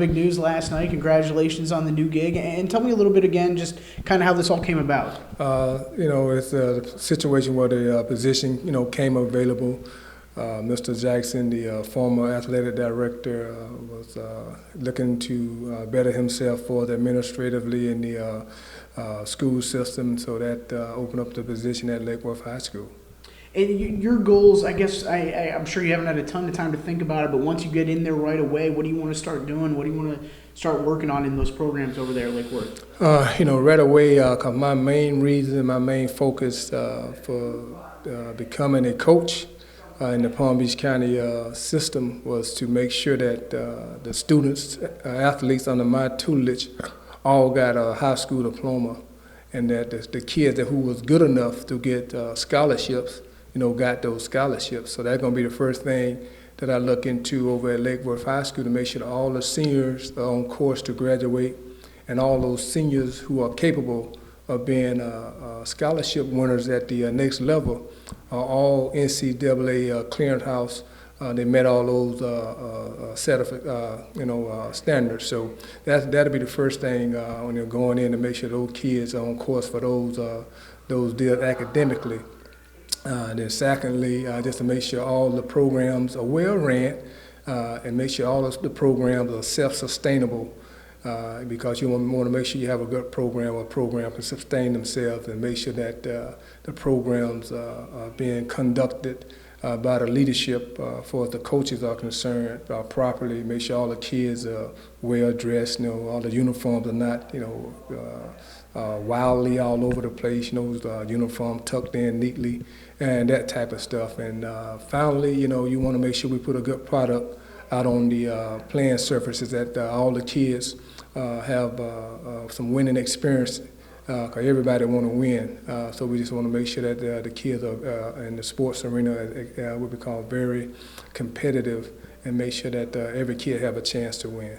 Big news last night. Congratulations on the new gig. And tell me a little bit again, just kind of how this all came about. It's a situation where the position, came available. Mr. Jackson, the former athletic director, was looking to better himself for the administratively in the school system, so that opened up the position at Lake Worth High School. And your goals, I guess, I'm sure you haven't had a ton of time to think about it, but once you get in there right away, what do you want to start doing? What do you want to start working on in those programs over there at Lake Worth? Right away, 'cause my main reason, my main focus for becoming a coach in the Palm Beach County system was to make sure that the students, athletes under my tutelage, all got a high school diploma, and that the kids who was good enough to get scholarships, got those scholarships. So that's going to be the first thing that I look into over at Lake Worth High School, to make sure that all the seniors are on course to graduate, and all those seniors who are capable of being scholarship winners at the next level are all NCAA clearinghouse. They met all those standards. So that'll be the first thing when you're going in, to make sure those kids are on course for those deals academically. Then secondly, just to make sure all the programs are well ran, and make sure all of the programs are self-sustainable, because you want to make sure you have a good program, or a program can sustain themselves, and make sure that the programs are being conducted by the leadership, for the coaches are concerned, properly. Make sure all the kids are well dressed, all the uniforms are not, wildly all over the place, the uniform tucked in neatly, and that type of stuff. And finally, you want to make sure we put a good product out on the playing surfaces, that all the kids have some winning experience, because everybody want to win. So we just want to make sure that the kids are in the sports arena, what we call very competitive, and make sure that every kid have a chance to win.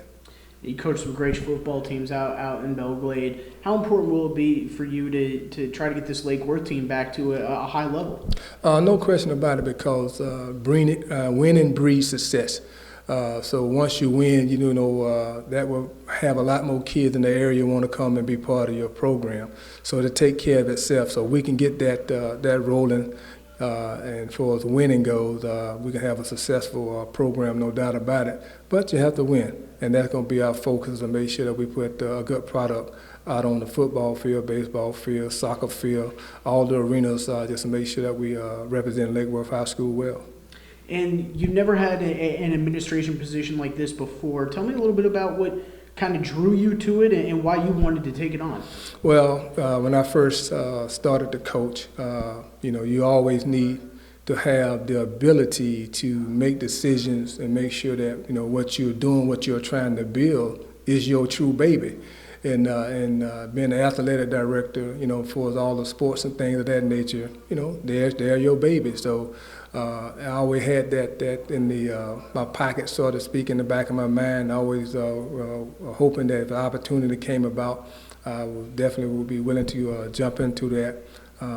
You coach some great football teams out in Belgrade. How important will it be for you to try to get this Lake Worth team back to a high level? No question about it, because winning breeds success. So once you win, that will have a lot more kids in the area want to come and be part of your program. So it'll take care of itself. So we can get that rolling, and as far as winning goes, we can have a successful program, no doubt about it. But you have to win, and that's going to be our focus, to make sure that we put a good product out on the football field, baseball field, soccer field, all the arenas, just to make sure that we represent Lake Worth High School well. And you've never had an administration position like this before. Tell me a little bit about what kind of drew you to it and why you wanted to take it on. Well, when I first started to coach, you always need to have the ability to make decisions and make sure that what you're doing, what you're trying to build, is your true baby. And being an athletic director, for all the sports and things of that nature, they're your baby. So I always had that in my pocket, so to speak, in the back of my mind. Always hoping that if the opportunity came about, I definitely would be willing to jump into that,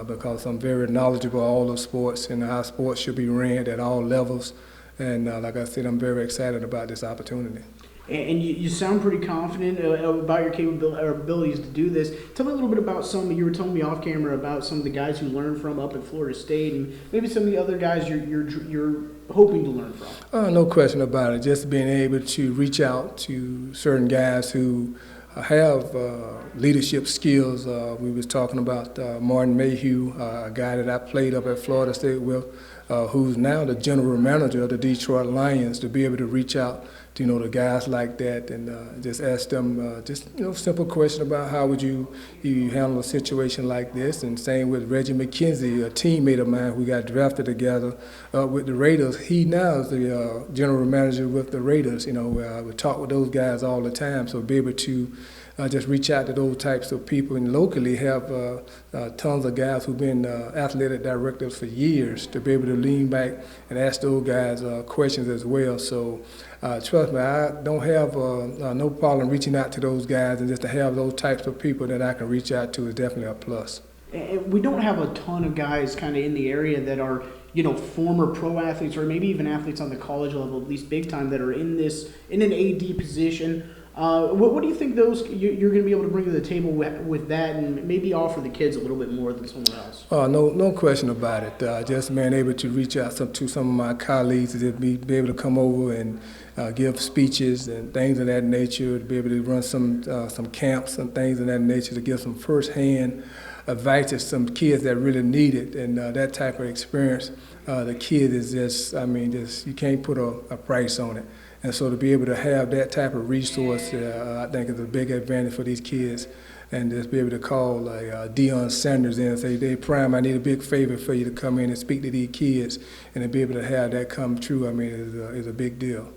because I'm very knowledgeable of all the sports and how sports should be ran at all levels. And like I said, I'm very excited about this opportunity. And you sound pretty confident about your capability or abilities to do this. Tell me a little bit about you were telling me off camera about some of the guys you learned from up at Florida State, and maybe some of the other guys you're hoping to learn from. No question about it. Just being able to reach out to certain guys who have leadership skills. We was talking about Martin Mayhew, a guy that I played up at Florida State with, who's now the general manager of the Detroit Lions, to be able to reach out to the guys like that, and just ask them simple question about how would you handle a situation like this. And same with Reggie McKenzie, a teammate of mine who got drafted together with the Raiders. He now is the general manager with the Raiders. We talk with those guys all the time, so be able to just reach out to those types of people, and locally have tons of guys who've been athletic directors for years, to be able to lean back and ask those guys questions as well. So trust me, I don't have no problem reaching out to those guys, and just to have those types of people that I can reach out to is definitely a plus. And we don't have a ton of guys kind of in the area that are former pro athletes or maybe even athletes on the college level, at least big time, that are in an AD position. What do you think you're going to be able to bring to the table with that, and maybe offer the kids a little bit more than someone else? No question about it. Just being able to reach out to some of my colleagues, to be able to come over and give speeches and things of that nature, to be able to run some camps and things of that nature, to give some firsthand advice to some kids that really need it, and that type of experience. The kid is just you can't put a price on it. And so to be able to have that type of resource, I think is a big advantage for these kids. And just be able to call like Deion Sanders in and say, "Hey, Prime, I need a big favor for you to come in and speak to these kids," and to be able to have that come true, is a big deal.